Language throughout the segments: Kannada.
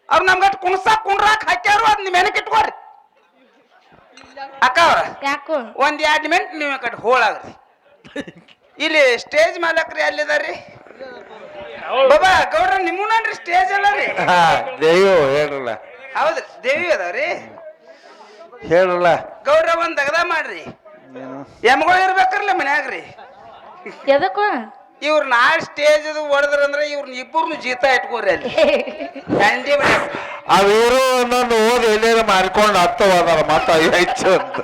ಅವ್ರು ನಮ್ಗಟ್ ಕುಣ್ಸಾಕ್ ಕುಂಡ್ರಾಕ್ ಹಾಕ್ಯಾರು ಅದ್ ನಿಮ್ ಏನಕ್ಕೆ ಇಟ್ಕೋರಿ ಅಕ್ಕ ಅವ್ರ ಯಾಕೋ ಒಂದ್ 2 ಮಿನಿಟ್ ನೀವ್ ಕಟ್ ಹೋಳಾಗ್ರಿ ಇಲ್ಲಿ ಸ್ಟೇಜ್ ಮಾಲಕ್ರಿ ಅಲ್ಲಿದಾರ್ರಿ ಬಾಬಾ ಗೌಡ್ರ ನಿಮ್ಮನ್ರಿ ಸ್ಟೇಜ್ ಅಲ್ಲ ರೀ ದೇವ್ ಹೇಳ್ರಲ್ಲ ಹೌದ್ರಿ ದೇವಿ ಅದಾವ್ರಿ ಹೇಳ್ರಲ್ಲ ಗೌಡ್ರ ಒಂದ್ ದಗದ ಮಾಡ್ರಿ ಎಮ್ಗಳು ಇರ್ಬೇಕ್ರಲ್ಲ ಮನ್ಯಾಗ್ರಿ ಎದಕ್ಕೋ ಇವ್ರ ನಾಳೆ ಸ್ಟೇಜ್ ಅದು ಹೊಡೆದ್ರಂದ್ರ ಇವ್ರನ್ನ ಇಬ್ಬರನ್ನು ಜೀತ ಇಟ್ಕೋರಿ ಅಲ್ಲಿ ಗಂಡಿ ಬಿಡ ಅವೇರು ಒಂದೊಂದು ಓದಿ ಎಲ್ಲೇನ ಮಾರ್ಕೊಂಡು ಹತ್ತವಾದಾರ ಮತ್ತ ಹೆಚ್ಚು ಅಂತ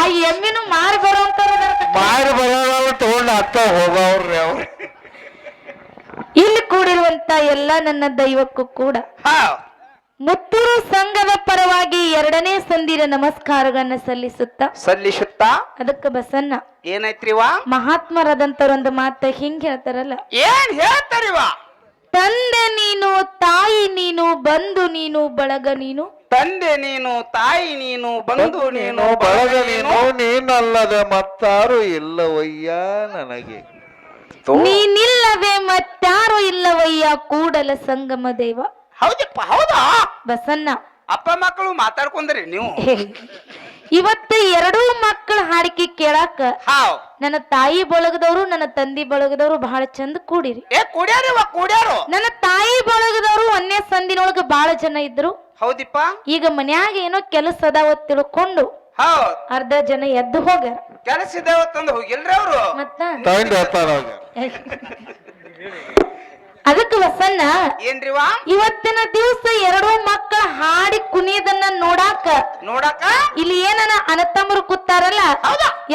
ಆ ಎಮ್ಮಿನೂ ಮಾರಿ ಬರೋಂತಾರ ಮಾರಿ ಬರೋದವ್ರು ತಗೊಂಡು ಹತ್ತ ಹೋಗವ್ರಿ ಅವ್ರು ಇಲ್ಲಿ ಕೂಡಿರುವಂತ ಎಲ್ಲ ನನ್ನ ದೈವಕ್ಕೂ ಕೂಡ ಹಾ ಮುತ್ತೂರು ಸಂಘದ ಪರವಾಗಿ 2ನೇ ಸಂದಿನ ನಮಸ್ಕಾರಗಳನ್ನ ಸಲ್ಲಿಸುತ್ತಾ ಅದಕ್ಕೆ ಬಸನ್ನ ಏನೈತ್ರಿವಾ ಮಹಾತ್ಮರಾದಂತರೊಂದು ಮಾತ ಹಿಂಗ್ ಹೇಳ್ತಾರಲ್ಲ ಏನ್ ಹೇಳ್ತಾರಿವಾ ತಂದೆ ನೀನು ತಾಯಿ ನೀನು ಬಂಧು ನೀನು ಬಳಗ ನೀನು ತಂದೆ ನೀನು ತಾಯಿ ನೀನು ಬಂಧು ನೀನು ಬಳಗ ನೀನು ನೀನಲ್ಲದೆ ಮತ್ತಾರು ಇಲ್ಲವಯ್ಯ ನನಗೆ ನೀನಿಲ್ಲವೇ ಮತ್ತಾರು ಇಲ್ಲವಯ್ಯ ಕೂಡಲ ಸಂಗಮ ದೇವ ಹೌದಪ್ಪ ಹೌದಾ ಬಸನ್ನ ಅಪ್ಪ ಮಕ್ಕಳು ಮಾತಾಡ್ಕೊಂಡ್ರಿ ನೀವು ಇವತ್ತು 2 ಮಕ್ಕಳ ಹಾಡಿಕೆ ಕೇಳಾಕ ಹಾವ್ ನನ್ನ ತಾಯಿ ಬಳಗದವರು ನನ್ನ ತಂದಿ ಬಳಗದವರು ಬಹಳ ಚಂದ ಕೂಡಿರಿ ಕೂಡ್ಯಾರು ನನ್ನ ತಾಯಿ ಬಳಗದವರು 1ನೇ ಸಂದಿನೊಳಗ ಬಹಳ ಜನ ಇದ್ರು ಹೌದಿಪ್ಪ ಈಗ ಮನ್ಯಾಗ ಏನೋ ಕೆಲಸ ಅದಾವ ತಿಳ್ಕೊಂಡು ಹೌದ್ ಅರ್ಧ ಜನ ಎದ್ದು ಹೋಗ್ಯಾರ ಕೆಲಸ ಇದಾವ ತಂದು ಹೋಗಿಲ್ರಿ ಅವ್ರು ಮತ್ತ ತಗೊಂಡು ಹೇಳ್ತಾರ ಅವ್ರು ಅದಕ್ಕೆ ವಸನ್ನ ಏನ್ರಿವಾ ಇವತ್ತಿನ ದಿವಸ 2 ಮಕ್ಕಳ ಹಾಡಿ ಕುಣಿಯೋದನ್ನ ನೋಡಾಕ ಇಲ್ಲಿ ಏನನ ಅನತಮ್ಮರು ಕೂತಾರಲ್ಲ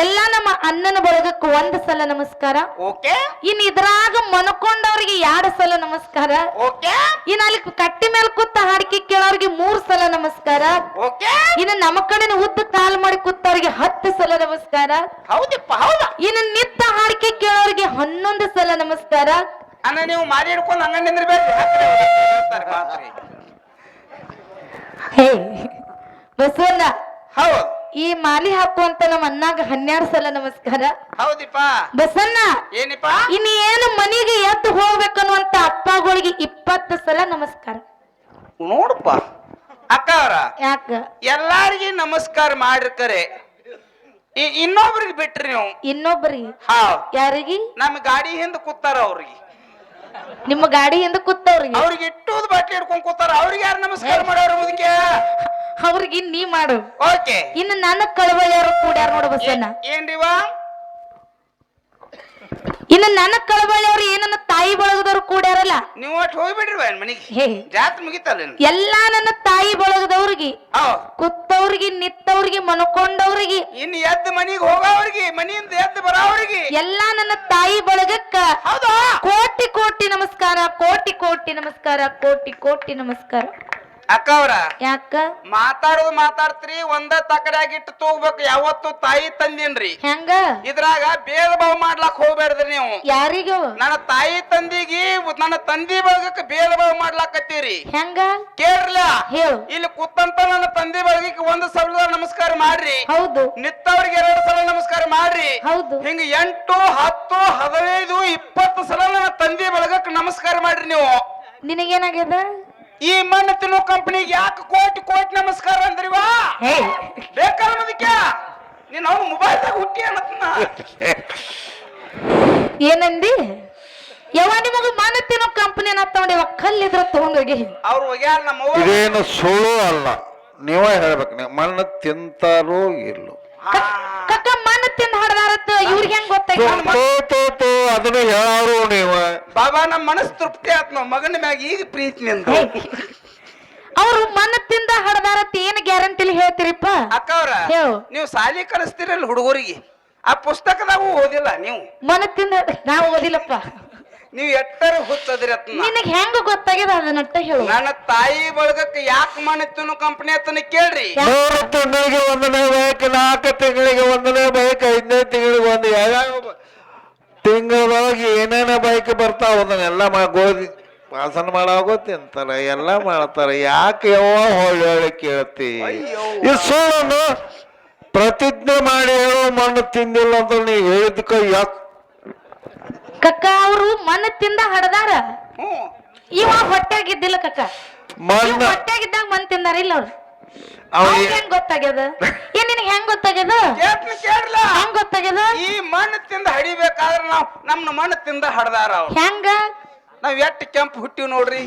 ಎಲ್ಲಾ ನಮ್ಮ ಅಣ್ಣನ ಬಳಗಕ್ಕೆ 1 ಸಲ ನಮಸ್ಕಾರ ಓಕೆ ಇನ್ ಇದ್ರಾಗ ಮನ್ಕೊಂಡವ್ರಿಗೆ 2 ಸಲ ನಮಸ್ಕಾರ ಓಕೆ ಇನ್ ಅಲ್ಲಿ ಕಟ್ಟಿ ಮೇಲೆ ಕೂತ ಹಾಡಿಕೆ ಕೇಳೋರಿಗೆ 3 ಸಲ ನಮಸ್ಕಾರ ಓಕೆ ಇನ್ನು ನಮ್ಮ ಕಡೆನ ಉದ್ದ ಕಾಲ್ ಮಾಡಿ ಕೂತವ್ರಿಗೆ 10 ಸಲ ನಮಸ್ಕಾರ ಹೌದಪ್ಪ ಹೌದಾ ಇನ್ನು ನಿತ್ತ ಹಾಡಿಕೆ ಕೇಳೋರಿಗೆ 11 ಸಲ ನಮಸ್ಕಾರ ಅಣ್ಣ ನೀವು ಮಾರಿ ಹಿಡ್ಕೊಂಡು ಹಂಗ ನಿಂದ್ರಬೇಡ್ರಿ ಹೇ ಬಸವಣ್ಣ ಹೌದು ಈ ಮಾಲಿ ಹಾಕುವಂತ ನಮ್ಮ ಅಣ್ಣಾಗ 12 ಸಲ ನಮಸ್ಕಾರ ಹೌದಿಪ್ಪ ಬಸಣ್ಣ ಏನಿಪ್ಪ ಇನ್ನು ಏನು ಮನೆಗೆ ಎದ್ದು ಹೋಗ್ಬೇಕನ್ನುವಂತ ಅಪ್ಪಗಳಿಗೆ 20 ಸಲ ನಮಸ್ಕಾರ ನೋಡಪ್ಪ ಅಕ್ಕ ಅವ್ರ ಯಾಕ ಎಲ್ಲಾರಿಗೆ ನಮಸ್ಕಾರ ಮಾಡಿರ್ಕರೆ ಇನ್ನೊಬ್ರಿಗೆ ಬಿಟ್ರಿ ನೀವು ಇನ್ನೊಬ್ಬರಿಗೆ ಹಾವ್ ಯಾರಿಗೆ ನಮ್ಮ ಗಾಡಿ ಹಿಂದ ಕೂತಾರ ಅವ್ರಿಗೆ ನಿಮ್ಮ ಗಾಡಿ ಹಿಂದ ಕೂತವ್ರಿಗೆ ಅವ್ರಿಗೆ ಇಟ್ಟುದ್ ಬಟ್ಟೆ ಹಿಡ್ಕೊಂಡ್ ಕೂತಾರ ಅವ್ರಿಗೆ ಯಾರು ನಮಸ್ಕಾರ ಮಾಡೋರು ಮುದಕ್ಕೆ ಅವ್ರಿಗೆ ನೀ ಮಾಡು ಓಕೆ ಇನ್ನು ನನ್ನ ಕಳವಳಿಯವರು ಕೂಡ್ಯಾರ ನೋಡು ಬಸಣ್ಣ ಏನ್ರಿವಾ ಇನ್ನು ನನ್ನ ಕಳವಳಿಯವರು ಏನನ್ನ ತಾಯಿ ಬಳಗದವ್ರು ಕೂಡ್ಯಾರಲ್ಲ ನೀವು ಒಟ್ಟು ಹೋಗ್ಬಿಡ್ರಿ ಮನೆಗೆ ಹೇ ಜಾತ್ರೆ ಮುಗಿತಲ್ಲ ಎಲ್ಲಾ ನನ್ನ ತಾಯಿ ಬಳಗದವ್ರಿಗೆ ಹೌದ್ ಕುತ್ತವ್ರಿಗೆ ನಿತ್ತವ್ರಿಗೆ ಮನ್ಕೊಂಡವ್ರಿಗೆ ಇನ್ನು ಎದ್ದು ಮನಿಗೆ ಹೋಗೋವ್ರಿಗೆ ಮನಿಯಿಂದ ಎದ್ದು ಬರೋವ್ರಿಗೆ ಎಲ್ಲಾ ನನ್ನ ತಾಯಿ ಬಳಗಕ್ಕ ಹೌದಾ ಕೋಟಿ ಕೋಟಿ ನಮಸ್ಕಾರ ಕೋಟಿ ಕೋಟಿ ನಮಸ್ಕಾರ ಕೋಟಿ ಕೋಟಿ ನಮಸ್ಕಾರ ಅಕ್ಕ ಅವ್ರ ಯಾಕ ಮಾತಾಡೋದು ಮಾತಾಡ್ತೀರಿ ಒಂದ ತಕಡ್ಯಾಗಿಟ್ಟು ತಗೋಬೇಕು ಯಾವತ್ತು ತಾಯಿ ತಂದಿನ್ರಿ ಹೆಂಗ ಇದ್ರಾಗ ಭೇದ ಭಾವ ಮಾಡ್ಲಾಕ್ ಹೋಗ್ಬೇಡ್ರಿ ನೀವು ಯಾರಿಗೂ ನನ್ನ ತಾಯಿ ತಂದಿಗೆ ನನ್ನ ತಂದಿ ಬಳಗಕ್ಕೆ ಭೇದ ಭಾವ ಮಾಡ್ಲಾಕತ್ತೀರಿ ಹೆಂಗ ಕೇಳ್ರಲ್ಲ ಹೇಳು ಇಲ್ಲಿ ಕೂತಂತ ನನ್ನ ತಂದೆ ಬಳಗಕ್ಕೆ 1 ಸಲ ನಮಸ್ಕಾರ ಮಾಡ್ರಿ ಹೌದು ನಿತ್ತವ್ರಿಗೆ 2 ಸಲ ನಮಸ್ಕಾರ ಮಾಡ್ರಿ ಹೌದು ಹಿಂಗ 8 10 15 20 ಸಲ ನನ್ನ ತಂದೆ ಬಳಗಕ್ಕೆ ನಮಸ್ಕಾರ ಮಾಡ್ರಿ ನೀವು ನಿನಗೇನಾಗ್ಯದ ಈ ಮಣ್ಣು ತಿನ್ನೋ ಕಂಪನಿಗೆ ಯಾಕೆ ಕೋಟಿ ಕೋಟಿ ನಮಸ್ಕಾರ ಅಂದ್ರಿವಾ ಬೇಕಲ್ಲ ಅದಕ್ಕೆ ನೀನ್ ಅವ್ನು ಮೊಬೈಲ್ದಾಗ ಹುಟ್ಟಿ ಅನ್ನತ್ನ ಏನಂದಿ ಯಾವ ನಿಮಗ ಮಾನತಿನೋ ಕಂಪನಿ ತಗೊಂಡಿ ಕಲ್ಲಿದ್ರ ತಗೊಂಡೋಗಿ ಅವ್ರು ಹೋಗ್ಯಾರ ನಮ್ಮ ಇದೇನು ಸುಳ್ಳು ಅಲ್ಲ ನೀವೇ ಹೇಳ್ಬೇಕು ನೀವು ಮಣ್ಣು ತಿಂತಾರೋ ಇಲ್ಲೋ ಕಕ್ಕ ಮಣ್ಣು ತಿಂದ ಹಡದಾರತ್ತ ಇವ್ರಿಗೆ ಹೆಂಗ್ ಗೊತ್ತಾಯ್ತು ಅದನ್ನ ಹೇಳಾರು ನೀವು ಬಾಬಾ ನಮ್ಮ ಮನಸ್ಸು ತೃಪ್ತಿ ಆತ್ ನಾವ್ ಮಗನ ಮ್ಯಾಗ ಈಗ ಪ್ರೀತಿ ನಿಂದ ಅವ್ರು ಮಣ್ಣು ತಿಂದ ಹಡದಾರತ್ತ ಏನ್ ಗ್ಯಾರಂಟಿಲಿ ಹೇಳ್ತೀರಿಪ್ಪ ಅಕ್ಕ ಅವ್ರ ಹೇಳು ನೀವು ಶಾಲಿ ಕಳಿಸ್ತೀರಲ್ಲ ಹುಡುಗರಿಗೆ ಆ ಪುಸ್ತಕದಾಗೂ ಓದಿಲ್ಲ ನೀವು ಮಣ್ಣು ತಿಂದ ನಾವು ಓದಿಲ್ಲಪ್ಪ ನೀವು ಎಟ್ಟರ ಹುಚ್ಚದ್ರಿ ಅತ್ನ ನಿನಗ್ ಹೆಂಗ ಗೊತ್ತಾಗ್ಯದ ಅದನ್ನಟ್ಟ ಹೇಳು ನನ್ನ ತಾಯಿ ಬಳಗಕ್ಕೆ ಯಾಕೆ ಮಣ್ಣು ಕಂಪನಿ ಅತ್ತನ ಕೇಳ್ರಿ 3 ತಿಂಗಳಿಗೆ 1ನೇ ಬೈಕ್ 4 ತಿಂಗಳಿಗೆ 1ನೇ ಬೈಕ್ 5ನೇ ತಿಂಗಳಿಗೆ ಒಂದು ಯಾವ ತಿಂಗಳೊಳಗೆ ಏನೇನ ಬೈಕ್ ಬರ್ತಾವ ಅದನ್ನೆಲ್ಲ ಗೋಧಿ ವಾಸನ ಮಾಡಾಗೋ ತಿಂತಾರ ಎಲ್ಲ ಮಾಡ್ತಾರ ಯಾಕೆ ಯಾವ ಹೊಳ್ಳಿ ಕೇಳ್ತಿ ಈ ಸುಳ್ಳನ್ನು ಪ್ರತಿಜ್ಞೆ ಮಾಡಿ ಹೇಳೋ ಮಣ್ಣು ತಿಂದಿಲ್ಲ ಅಂತ ನೀವು ಹೇಳಿದ್ಕ ಯಾಕೆ ಕಕ್ಕ ಅವರು ಮಣ್ಣು ತಿಂದ ಹಡದಾರ ಇವ ಹೊಟ್ಯಾಗಿದ್ದಿಲ್ಲ ಕಕ್ಕ ಮಣ್ಣ ಹೊಟ್ಯಾಗಿದ್ದಾಗ ಮನ್ ತಿಂದಾರ ಇಲ್ಲ ಅವ್ರು ಅವ ಹೆಂಗ್ ಗೊತ್ತಾಗ್ಯದ ಏನ್ ನಿನಗ್ ಹೆಂಗ್ ಗೊತ್ತಾಗ್ಯದ ಕೇಳ್ಲ ಹೆಂಗ್ ಗೊತ್ತಾಗ್ಯದ ಈ ಮಣ್ಣು ತಿಂದ ಹಡಿಬೇಕಾದ್ರ ನಾವ್ ನಮ್ನ ಮಣ್ಣು ತಿಂದ ಹಡ್ದಾರ ಅವ್ರು ಹೆಂಗ ನಾವ್ ಎಟ್ಟು ಕೆಂಪು ಹುಟ್ಟಿವ್ ನೋಡ್ರಿ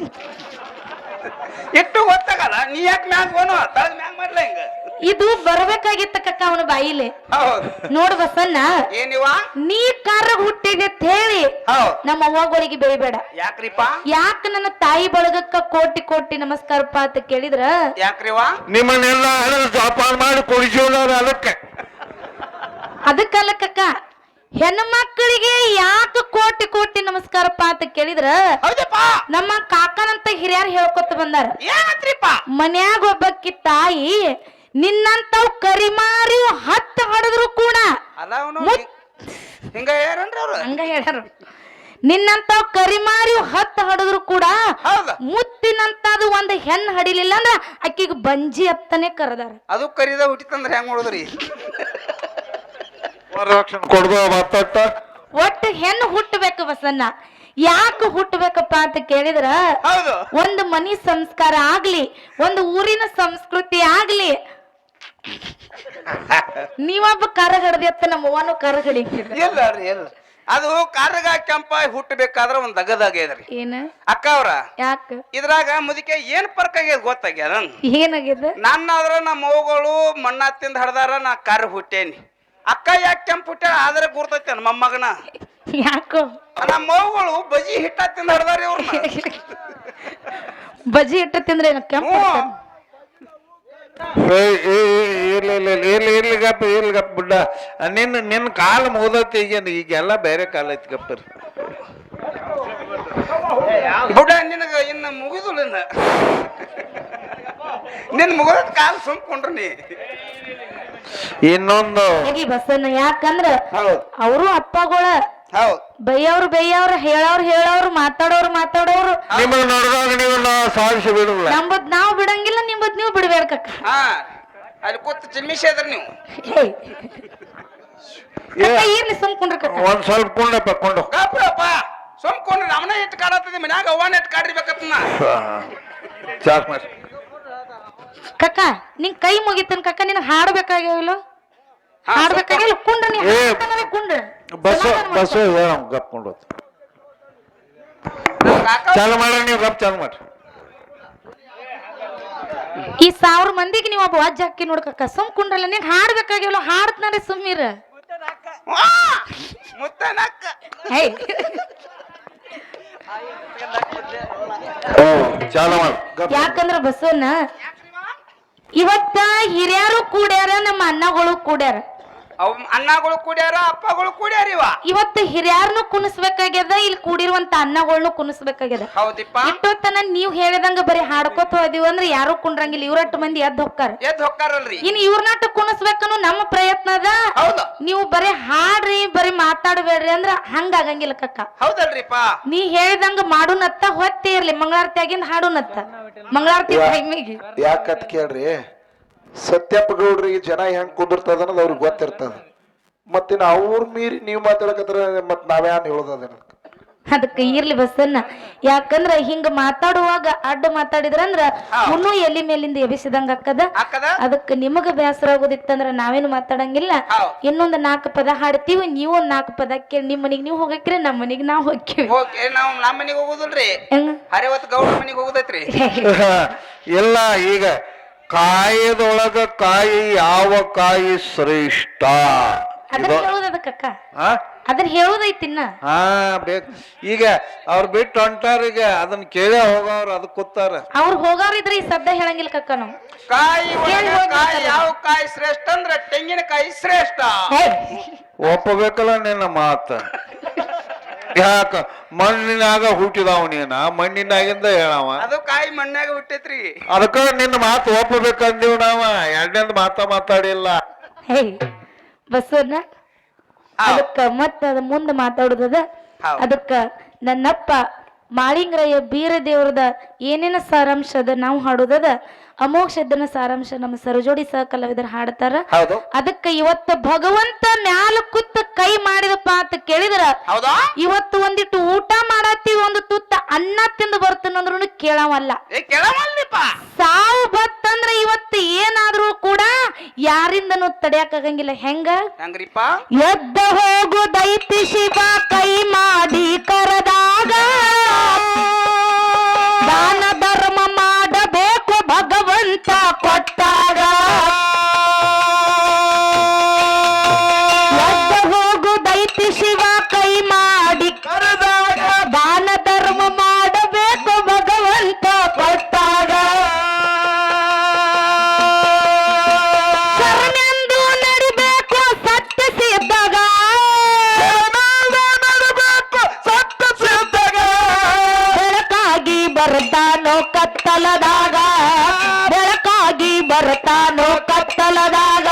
ಎಷ್ಟು ಗೊತ್ತಾಗಲ್ಲ ನೀ ಯಾಕೆ ಮ್ಯಾಗ ಬೋನು ತಳಗ್ ಮ್ಯಾಗ ಮಾಡ್ಲ ಹಿಂಗ ಇದು ಬರ್ಬೇಕಾಗಿತ್ತ ಕಕ್ಕ ಅವನ ಬಾಯಿಲೆ ಹೌದು ನೋಡ್ ಬಸನ್ನ ಏನಿವ ನೀ ಕಾರ್ಗ್ ಹುಟ್ಟಿದೆ ಅಂತ ಹೇಳಿ ಹೌದ್ ನಮ್ಮ ಅವ್ವಗಳಿಗೆ ಬೇಯಬೇಡ ಯಾಕ್ರಿಪ್ಪ ಯಾಕ ನನ್ನ ತಾಯಿ ಬಳಗಕ್ಕ ಕೋಟಿ ಕೋಟಿ ನಮಸ್ಕಾರಪ್ಪ ಅಂತ ಕೇಳಿದ್ರ ಯಾಕ್ರಿವ ನಿಮ್ಮನ್ನೆಲ್ಲ ಹಣದ ಜೋಪಾನ ಮಾಡಿ ಕುಡಿಸೋದಾರ ಅದಕ್ಕೆ ಅದಕ್ಕಲ್ಲ ಕಕ್ಕ ಹೆಣ್ಣು ಮಕ್ಕಳಿಗೆ ಯಾಕ ಕೋಟಿ ಕೋಟಿ ನಮಸ್ಕಾರಪ್ಪ ಅಂತ ಕೇಳಿದ್ರ ಹೌದಪ್ಪ ನಮ್ಮ ಕಾಕನಂತ ಹಿರಿಯರು ಹೇಳ್ಕೊತ ಬಂದಾರ ಏನತ್ರಿಪ್ಪ ಮನ್ಯಾಗ ಒಬ್ಬಕ್ಕಿ ತಾಯಿ ನಿನ್ನಂತವ್ ಕರಿಮಾರಿ ಹತ್ತು ಹಡದ್ರು ಕೂಡ ಅದಾವನು ಹಿಂಗ ಹೇಳ್ಯಾರನ್ರಿ ಅವ್ರು ಹಂಗ ಹೇಳ್ಯಾರ ನಿನ್ನಂತವ್ ಕರಿಮಾರಿ ಹತ್ತು ಹಡದ್ರು ಕೂಡ ಹೌದ ಮುತ್ತಿನಂತದು ಒಂದ್ ಹೆಣ್ಣು ಹಡಿಲಿಲ್ಲ ಅಂದ್ರ ಅಕ್ಕಿಗೆ ಬಂಜಿ ಅತ್ತನೆ ಕರೆದಾರ ಅದು ಕರಿದ ಹುಟ್ಟಿತಂದ್ರ ಹೆಂಗ್ ಮಾಡೋದ್ರಿ ವರದಕ್ಷಿಣೆ ಕೊಡ್ದೋ ಮತ್ತ ಒಟ್ಟು ಹೆಣ್ಣು ಹುಟ್ಟಬೇಕು ಬಸನ್ನ ಯಾಕೆ ಹುಟ್ಟಬೇಕಪ್ಪ ಅಂತ ಕೇಳಿದ್ರ ಹೌದು ಒಂದು ಮನಿ ಸಂಸ್ಕಾರ ಆಗ್ಲಿ ಒಂದು ಊರಿನ ಸಂಸ್ಕೃತಿ ಆಗ್ಲಿ ನೀವೊಬ್ಬ ಕರಗಡದಿ ಅತ್ತ ನಮ್ಮ ಅವ್ವನು ಕರಗಡಿ ಇಲ್ಲ ರೀ ಇಲ್ಲ ಅದು ಕಾರ್ಗ ಕೆಂಪ ಹುಟ್ಟಬೇಕಾದ್ರ ಒಂದ್ ಅಗದಾಗ್ಯದ್ರಿ ಏನ ಅಕ್ಕ ಅವ್ರ ಯಾಕ ಇದ್ರಾಗ ಮುದಿಕೆ ಏನ್ ಫರ್ಕ್ ಆಗ್ಯದ ಗೊತ್ತಾಗ್ಯದ ಏನಾಗ್ಯದ ನನ್ನಾದ್ರ ನಮ್ಮ ಮೌಗಳು ಮಣ್ಣ ತಿಂದ ಹಡ್ದಾರ ನಾ ಕರ್ ಹುಟ್ಟೇನಿ ಅಕ್ಕ ಯಾಕೆ ಕೆಂಪ್ ಹುಟ್ಟ್ಯಾಳ ಆದ್ರೆ ಗುರ್ತೈತೆ ನನ್ನ ಮೊಮ್ಮಗನ ಯಾಕೋ ನಮ್ಮ ಮೌಗಳು ಬಜಿ ಹಿಟ್ಟ ತಿಂದ ಹಡ್ದಾರ ಇವ್ರನ್ನ ಬಜ್ಜಿ ಇಟ್ಟು ತಿಂದ್ರೆ ಏನು ಕೆಂಪು ಇರ್ಲಿ ಗಪ್ಪ ಬಿಡ್ಡ ನಿನ್ನ ಕಾಲ ಮುಗ್ದೈತಿ ಈಗೆಲ್ಲ ಬೇರೆ ಕಾಲ ಐತಿ ಗಪ್ಪರ್ ಬುಡ ನಿನಗ ಇನ್ನ ಮುಗಿದುಲ್ಲ ನಿನ್ ಮುಗಿದ ಕಾಲ ಸುಮ್ಕೊಂಡ್ರಿ ನೀ ಇನ್ನೊಂದು ಹೋಗಿ ಬಸನ್ನ ಯಾಕಂದ್ರ ಹೌದ್ ಅವರು ಅಪ್ಪಗಳ ಹೌದ್ ಬೈಯವ್ರು ಹೇಳೋರು ಮಾತಾಡೋರು ನಿಮ್ಮನ್ನ ನೋಡಿದಾಗ ನೀವು ಸಾಧಿಸಿ ಬಿಡಲ್ಲ ನಂಬದ್ ನಾವ್ ಬಿಡಂಗಿಲ್ಲ ನಿಂಬದ್ ನೀವು ಬಿಡ್ಬೇಕಕ್ಕ ಹಾ ಅಲ್ಲಿ ಕೂತ್ ಚಿಲ್ಮಿಸಿ ಅದ್ರ ನೀವು ಇರ್ಲಿ ಸುಮ್ಕೊಂಡ್ರ ಕಕ್ಕ ಒಂದ್ ಸ್ವಲ್ಪ ಕೊಂಡಪ್ಪ ಕೊಂಡು ಗಾಪ್ರಪ್ಪ ಸುಮ್ಕೊಂಡ್ರಿ ಅವನ ಇಟ್ಟು ಕಾಡತ್ತದ ಮನ್ಯಾಗ ಅವ್ವನ ಇಟ್ಟು ಕಾಡಿರ್ಬೇಕತ್ನ ಚಾಕ್ ಮಾಡಿ ಕಕ್ಕ ನಿಂಗ್ ಕೈ ಮುಗಿತನ್ ಕಕ್ಕ ನಿನ್ ಹಾಡ್ಬೇಕಾಗಿಲ್ಲ ಹಾಡ್ಬೇಕಾಗಿಲ್ಲ ಕುಂಡ್ರ ನೀ ಕುಂಡ್ರ ಬಸ್ ಗಪ್ಕೊಂಡು ಚಾಲು ಮಾಡ್ರಿ ನೀವು ಗಪ್ ಚಾಲು ಮಾಡ್ರಿ ಈ 1000 ಮಂದಿಗೆ ನೀವು ಒಬ್ಬ ವಾಜ್ಯ ಹಾಕಿ ನೋಡ್ಕಕ್ಕ ಸುಮ್ ಕುಂಡ್ರಲ್ಲ ನೀನ್ ಹಾಡ್ಬೇಕಾಗಿಲ್ಲ ಹಾಡ್ತಾನೆ ಸುಮ್ಮಿರ ಮುತ್ತನಕ್ಕ ಹೇ ಚಾಲು ಮಾಡಿ ಯಾಕಂದ್ರ ಬಸವಣ್ಣ ಇವತ್ತ ಹಿರಿಯರು ಕೂಡ್ಯಾರ ನಮ್ಮ ಅಣ್ಣಗಳು ಕೂಡ್ಯಾರ ಅವ್ ಅಣ್ಣಗಳು ಕೂಡ್ಯಾರ ಅಪ್ಪಗಳು ಕೂಡ್ಯಾರ ಇವ ಇವತ್ತು ಹಿರಿಯಾರ್ನು ಕುಣಿಸ್ಬೇಕಾಗ್ಯದ ಇಲ್ಲಿ ಕೂಡಿರುವಂತ ಅಣ್ಣಗಳ್ನು ಕುಣಿಸ್ಬೇಕಾಗ್ಯದ ಹೌದಿಪ್ಪ ಇಟ್ಟೊತ್ತನ ನೀವ್ ಹೇಳಿದಂಗ ಬರೀ ಹಾಡ್ಕೋತ ಹೋದಿವ ಅಂದ್ರ ಯಾರು ಕುಂಡ್ರಂಗಿಲ್ಲ ಇವ್ರಟ್ಟು ಮಂದಿ ಎದ್ದು ಹೊಕ್ಕಾರ ಎದ್ದು ಹೊಕ್ಕಾರಲ್ರಿ ಇನ್ ಇವ್ರನಾಟ ಕುಣಿಸ್ಬೇಕನ್ನು ನಮ್ಮ ಪ್ರಯತ್ನ ಅದ ಹೌದು ನೀವು ಬರೀ ಹಾಡ್ರಿ ಬರೀ ಮಾತಾಡ್ಬೇಡ್ರಿ ಅಂದ್ರ ಹಂಗ ಆಗಂಗಿಲ್ಲ ಕಕ್ಕ ಹೌದಲ್ರಿಪ್ಪ ನೀ ಹೇಳಿದಂಗ ಮಾಡುನತ್ತ ಹೊತ್ತೇ ಇರ್ಲಿ ಮಂಗಳಾರತಿ ಆಗಿಂದ ಹಾಡುನತ್ತ ಮಂಗಳಾರತಿ ಟೈಮಿಗೆ ಯಾಕತ್ ಕೇಳ್ರಿ ಸತ್ಯಪ್ಪ ಗೌಡ್ರಿಗೆ ಜನ ಹೆಂಗ್ ಕುಂದಿರ್ತದ ಅನ್ನೋದು ಅವ್ರಿಗೆ ಗೊತ್ತಿರ್ತದ ಮತ್ತಿನ ಅವ್ರ ಮೀರಿ ನೀವ್ ಮಾತಾಡಕತ್ರ ಮತ್ ನಾವ್ಯಾನ್ ಹೇಳೋದನ ಅದಕ್ಕೆ ಇರ್ಲಿ ಬಸ್ಸನ್ನ ಯಾಕಂದ್ರ ಹಿಂಗ ಮಾತಾಡುವಾಗ ಅಡ್ಡ ಮಾತಾಡಿದ್ರಂದ್ರ ಮುನ್ನು ಎಲ್ಲಿ ಮೇಲಿಂದ ಎಬಿಸಿದಂಗ ಅಕ್ಕದ ಅದಕ್ಕೆ ನಿಮಗ ಬೇಸರ ಆಗೋದಿತ್ತಂದ್ರ ನಾವೇನು ಮಾತಾಡಂಗಿಲ್ಲ ಇನ್ನೊಂದ್ 4 ಪದ ಹಾಡ್ತೀವಿ ನೀವು ಒಂದ್ 4 ಪದ ಕೇಳಿ ನಿಮ್ ಮನಿಗ್ ನೀವು ಹೋಗಕ್ರಿ ನಮ್ ಮನಿಗ್ ನಾವ್ ಹೋಗ್ತೀವಿ ನಾವ್ ನಮ್ಮ ಮನಿಗೆ ಹೋಗುದಿಲ್ರಿ ಹರಿವತ್ ಗೌಡ್ರ ಮನಿಗೆ ಹೋಗುದೈತ್ರಿ ಇಲ್ಲ ಈಗ ಕಾಯದೊಳಗ ಕಾಯಿ ಯಾವ ಕಾಯಿ ಶ್ರೇಷ್ಠ ಅದನ್ನ ಹೇಳುದಕ್ಕ ಹಾ ಅದನ್ನ ಹೇಳುದೈತಿನ್ನ ಹಾ ಬೇಕು ಈಗ ಅವ್ರ ಬಿಟ್ಟು ಹೊಂಟಾರೀಗ ಅದನ್ನ ಕೇಳೇ ಹೋಗವ್ರ ಅದಕ್ಕೆ ಕೂತಾರ ಅವ್ರು ಹೋಗವ್ರಿದ್ರೆ ಈ ಸದ್ದ ಹೇಳಂಗಿಲ್ಲ ಕಕ್ಕ ನಾವು ಕಾಯಿ ಕಾಯಿ ಯಾವ ಕಾಯಿ ಶ್ರೇಷ್ಠ ಅಂದ್ರ ತೆಂಗಿನಕಾಯಿ ಶ್ರೇಷ್ಠ ಒಪ್ಪಬೇಕಲ್ಲ ನಿನ್ನ ಮಾತ ಯಾಕ ಮಣ್ಣಿನಾಗ ಹುಟ್ಟಿದವ ನೀನ ಮಣ್ಣಿನಾಗಿಂದ ಹೇಳವ ಅದು ಕಾಯಿ ಮಣ್ಣಾಗ ಹುಟ್ಟೈತ್ರಿ ಅದಕ್ಕ ನಿನ್ನ ಮಾತು ಒಪ್ಪಬೇಕಂದೀವ್ ನಾವ ಎರಡನೇದ್ ಮಾತಾಡಿಲ್ಲ ಬಸವಣ್ಣ ಅದಕ್ಕ ಮತ್ತ ಅದ ಮುಂದೆ ಮಾತಾಡುದದ ಅದಕ್ಕ ನನ್ನಪ್ಪ ಮಾಳಿಂಗರಯ್ಯ ಬೀರ ದೇವ್ರದ ಏನೇನ ಸಾರಾಂಶ ಅದ ನಾವು ಹಾಡುದದ ಅಮೋಘ ಶಬ್ದನ ಸಾರಾಂಶ ನಮ್ಮ ಸರಜೋಡಿ ಸಹ ಕಲಾವಿದರು ಹಾಡ್ತಾರ ಅದಕ್ಕ ಇವತ್ತ ಭಗವಂತ ಮ್ಯಾಲ ಕುತ್ತ ಕೈ ಮಾಡಿದಪ್ಪ ಅಂತ ಕೇಳಿದ್ರ ಇವತ್ತು ಒಂದಿಟ್ಟು ಊಟ ಮಾಡತ್ತೀವಿ ಒಂದು ತುತ್ತ ಅನ್ನ ಅನ್ನ ತಿಂದು ಬರ್ತೀನಂದ್ರು ಕೇಳವಲ್ಲ. ಏ ಕೇಳವಲ್ಲಿಪ್ಪ. ಸಾವು ಬತ್ತಂದ್ರ ಇವತ್ತು ಏನಾದ್ರೂ ಕೂಡ ಯಾರಿಂದನೂ ತಡೆಯಕ್ಕಾಗಂಗಿಲ್ಲ. ಹೆಂಗ್ರಿಪ್ಪ? ಎದ್ದ ಹೋಗು ದೈತಿ ಶಿವ ಕೈ ಮಾಡಿ ಕರೆದಾಗ, ದಾನ ಧರ್ಮ ಮಾಡಬೇಕು ಭಗವಂತ ಕೊಟ್ಟಾಗ. ಎದ್ದ ಹೋಗು ದೈತಿ ಶಿವ ಕೈ ಮಾಡಿ ಕರೆದಾಗ, ದಾನ ಧರ್ಮ ಮಾಡಬೇಕು ಭಗವಂತ ಕೊಟ್ಟಾಗ. ಶರಣೆಂದು ನಡಿಬೇಕು ಸತ್ಯ ಸಿದ್ದಾಗ, ಬೆಳಕಾಗಿ ಬರ್ತಾನೋ ಕತ್ತಲದಾಗ, ಬೆಳಕಾಗಿ ಬರ್ತಾನೋ ಕತ್ತಲದಾಗ.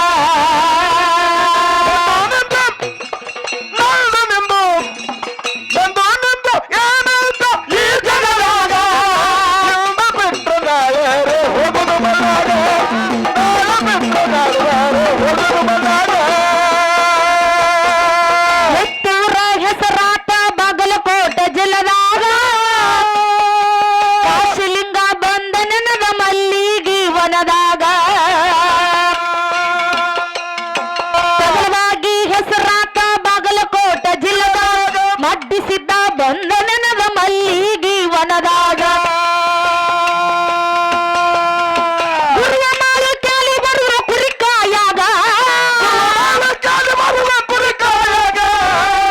ಎತ್ತೂರ ಹೆಸರಾಟ ಬಾಗಲಕೋಟೆ ಜಿಲ್ಲದಾಗ, ಕಾಶಿಲಿಂಗ ಬಂದ ನೆನದ ಮಲ್ಲಿಗೆ ವನದಾಗ. ತಗಲವಾಗಿ ಹೆಸರಾಟ ಬಾಗಲಕೋಟೆ ಜಿಲ್ಲದಾಗ, ಮಡ್ಡಿಸಿದ್ದ ಬಂದ ನೆನದ ಮಲ್ಲಿಗೆ ವನದಾಗ. ಗುರುವ ಮಾಳು ಕ್ಯಾಲಿ ಬರುವ ಕುರಿಕಾಯಾಗ,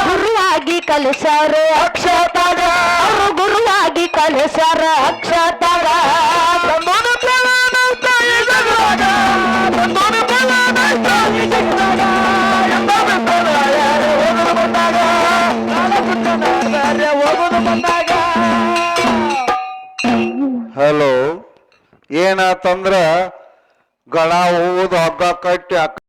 ಗುರುವಾಗಿ ಕಲಿಸಾರ ಅಕ್ಷತಾಗ, ಅವರು ಗುರುವಾಗಿ ಕಲಿಸಾರ ಅಕ್ಷತಾಗ. ಹಲೋ, ಏನಾತಂದ್ರ ಗಳ ಹೋಗುದು ಹಗ್ಗ ಕಟ್ಟಿ